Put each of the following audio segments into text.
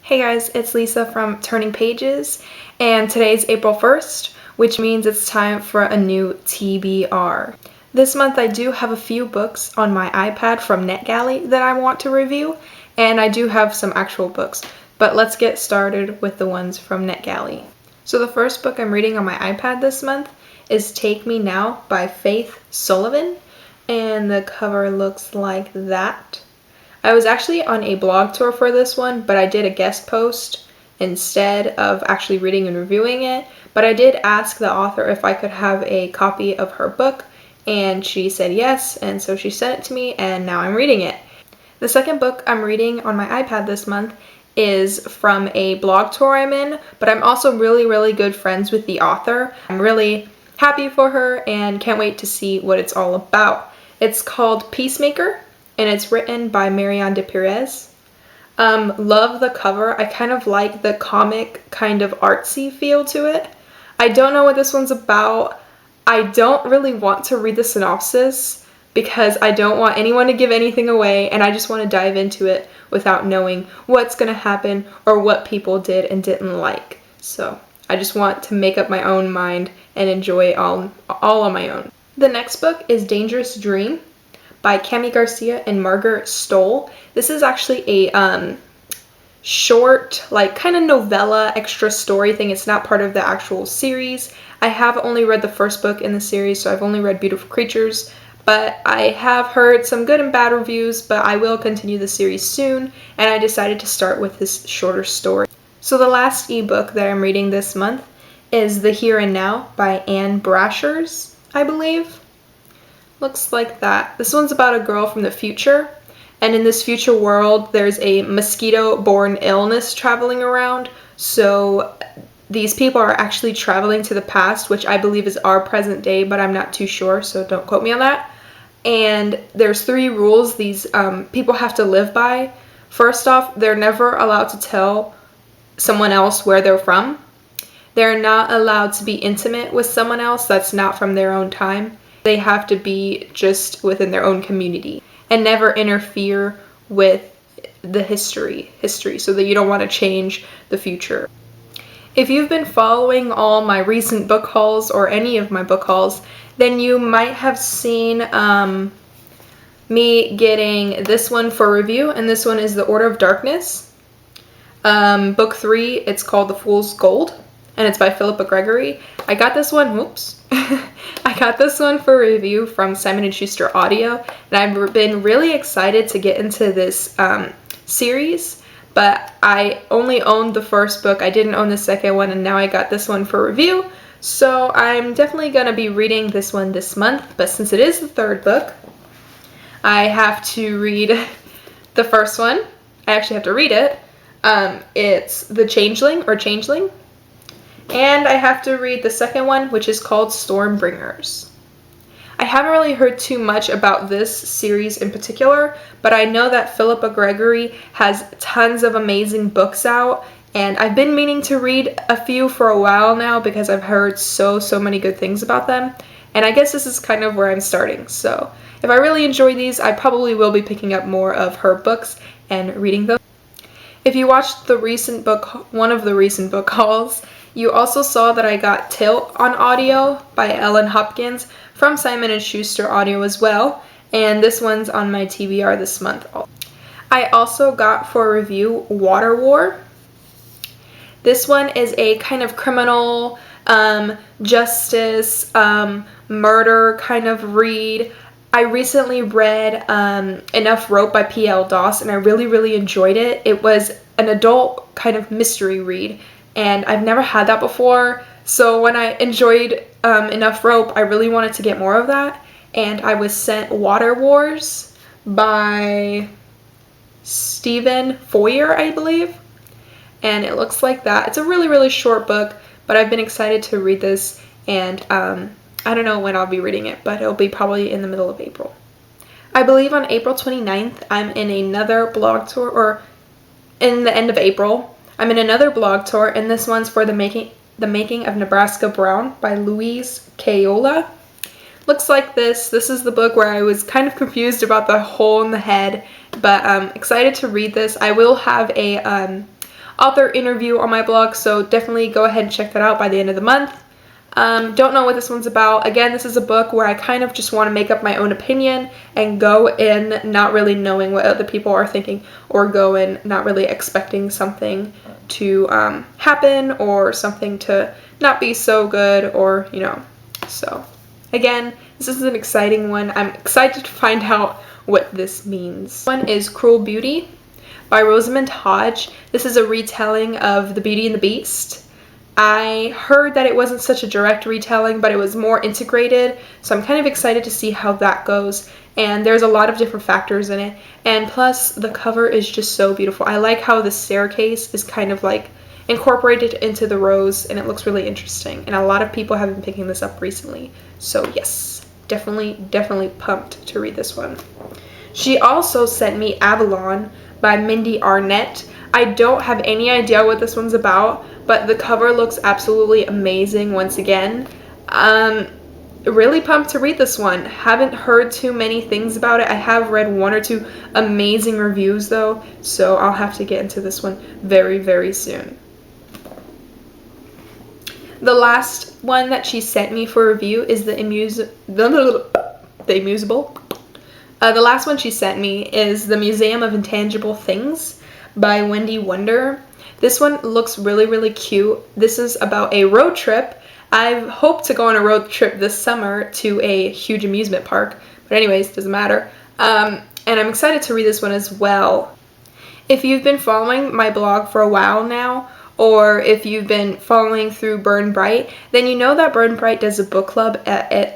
Hey guys, it's Lisa from Turning Pages, and today's April 1st, which means it's time for a new TBR. This month I do have a few books on my iPad from NetGalley that I want to review, and I do have some actual books, but let's get started with the ones from NetGalley. So the first book I'm reading on my iPad this month is Take Me Now by Faith Sullivan, and the cover looks like that. I was actually on a blog tour for this one, but I did a guest post instead of actually reading and reviewing it. But I did ask the author if I could have a copy of her book, and she said yes, and so she sent it to me, and now I'm reading it. The second book I'm reading on my iPad this month is from a blog tour I'm in, but I'm also really good friends with the author. I'm really happy for her and can't wait to see what it's all about. It's called Peacemaker, and it's written by Marianne de Perez. Love the cover. I kind of like the comic kind of artsy feel to it. I don't know what this one's about. I don't really want to read the synopsis because I don't want anyone to give anything away, and I just want to dive into it without knowing what's going to happen or what people did and didn't like. So I just want to make up my own mind and enjoy it all on my own. The next book is Dangerous Dream by Cami Garcia and Margaret Stoll. This is actually a short, like kind of novella extra story thing. It's not part of the actual series. I have only read the first book in the series, so I've only read Beautiful Creatures, but I have heard some good and bad reviews, but I will continue the series soon, and I decided to start with this shorter story. So the last ebook that I'm reading this month is The Here and Now by Anne Brashers, I believe. Looks like that. This one's about a girl from the future, and in this future world there's a mosquito-borne illness traveling around, so these people are actually traveling to the past, which I believe is our present day, but I'm not too sure, so don't quote me on that. And there's 3 rules these people have to live by. First off, they're never allowed to tell someone else where they're from. They're not allowed to be intimate with someone else that's not from their own time. They have to be just within their own community and never interfere with the history so that you don't want to change the future. If you've been following all my recent book hauls or any of my book hauls, then you might have seen me getting this one for review, and this one is The Order of Darkness. Book 3, it's called The Fool's Gold, and it's by Philippa Gregory. I got this one, I got this one for review from Simon & Schuster Audio, and I've been really excited to get into this series, but I only owned the first book. I didn't own the second one, and now I got this one for review, so I'm definitely going to be reading this one this month, but since it is the third book, I have to read the first one. I actually have to read it. It's The Changeling, or Changeling. And I have to read the second one, which is called Stormbringers. I haven't really heard too much about this series in particular, but I know that Philippa Gregory has tons of amazing books out, and I've been meaning to read a few for a while now because I've heard so many good things about them, and I guess this is kind of where I'm starting. So if I really enjoy these, I probably will be picking up more of her books and reading them. If you watched one of the recent book hauls, you also saw that I got Tilt on audio by Ellen Hopkins from Simon & Schuster Audio as well, and this one's on my TBR this month. I also got for review Water War. This one is a kind of criminal, justice, murder kind of read. I recently read Enough Rope by P.L. Doss, and I really enjoyed it. It was an adult kind of mystery read, and I've never had that before, so when I enjoyed Enough Rope, I really wanted to get more of that, and I was sent Water Wars by Stephen Foyer, I believe, and it looks like that. It's a really short book, but I've been excited to read this, and I don't know when I'll be reading it, but it'll be probably in the middle of April. I believe on April 29th, I'm in another blog tour, or in the end of April, I'm in another blog tour, and this one's for The Making of Nebraska Brown by Louise Cayola. Looks like this. This is the book where I was kind of confused about the hole in the head, but I'm excited to read this. I will have a author interview on my blog, so definitely go ahead and check that out by the end of the month. Don't know what this one's about. Again, this is a book where I kind of just want to make up my own opinion and go in not really knowing what other people are thinking, or go in not really expecting something to happen or something to not be so good, or, you know. So again, this is an exciting one. I'm excited to find out what this means. This one is Cruel Beauty by Rosamund Hodge. This is a retelling of The Beauty and the Beast. I heard that it wasn't such a direct retelling, but it was more integrated, so I'm kind of excited to see how that goes. And there's a lot of different factors in it, and plus the cover is just so beautiful. I like how the staircase is kind of like incorporated into the rose, and it looks really interesting, and a lot of people have been picking this up recently. So yes, definitely pumped to read this one. She also sent me Avalon by Mindy Arnett. I don't have any idea what this one's about, but the cover looks absolutely amazing once again. Really pumped to read this one. Haven't heard too many things about it. I have read one or two amazing reviews though, so I'll have to get into this one very soon. The last one that she sent me for review is the Amusable. The last one she sent me is The Museum of Intangible Things by Wendy Wonder. This one looks really cute. This is about a road trip. I hope to go on a road trip this summer to a huge amusement park, but anyways, doesn't matter. And I'm excited to read this one as well. If you've been following my blog for a while now, or if you've been following through Burn Bright, then you know that Burn Bright does a book club every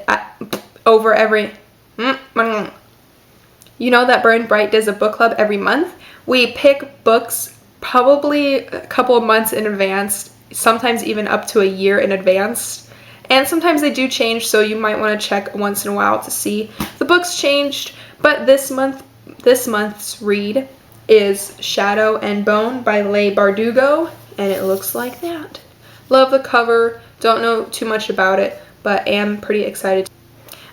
month. We pick books probably a couple of months in advance, sometimes even up to a year in advance. And sometimes they do change, so you might want to check once in a while to see the books changed. But this month's read is Shadow and Bone by Leigh Bardugo, and it looks like that. Love the cover, don't know too much about it, but am pretty excited.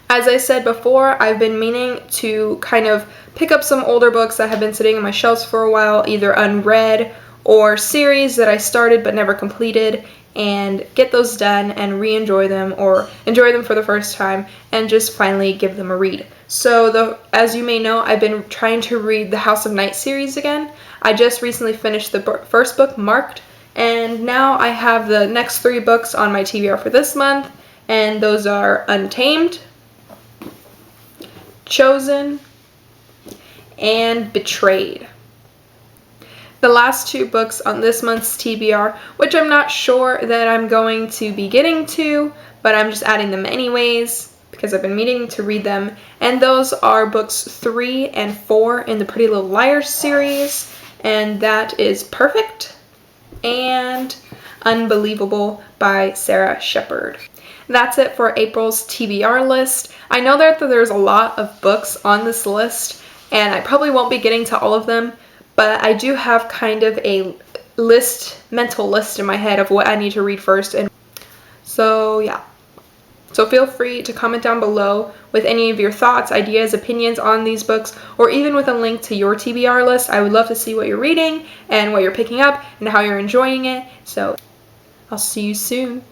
As I said before, I've been meaning to kind of pick up some older books that have been sitting on my shelves for a while, either unread or series that I started but never completed, and get those done and re-enjoy them, or enjoy them for the first time and just finally give them a read. So as you may know, I've been trying to read the House of Night series again. I just recently finished the first book, Marked, and now I have the next 3 books on my TBR for this month, and those are Untamed, Chosen, and Betrayed. The last 2 books on this month's TBR, which I'm not sure that I'm going to be getting to, but I'm just adding them anyways because I've been meaning to read them, and those are books 3 and 4 in the Pretty Little Liars series, and that is Perfect and Unbelievable by Sarah Shepard. That's it for April's TBR list. I know that there's a lot of books on this list, and I probably won't be getting to all of them, but I do have kind of a mental list in my head of what I need to read first. And so yeah. So feel free to comment down below with any of your thoughts, ideas, opinions on these books, or even with a link to your TBR list. I would love to see what you're reading and what you're picking up and how you're enjoying it. So I'll see you soon.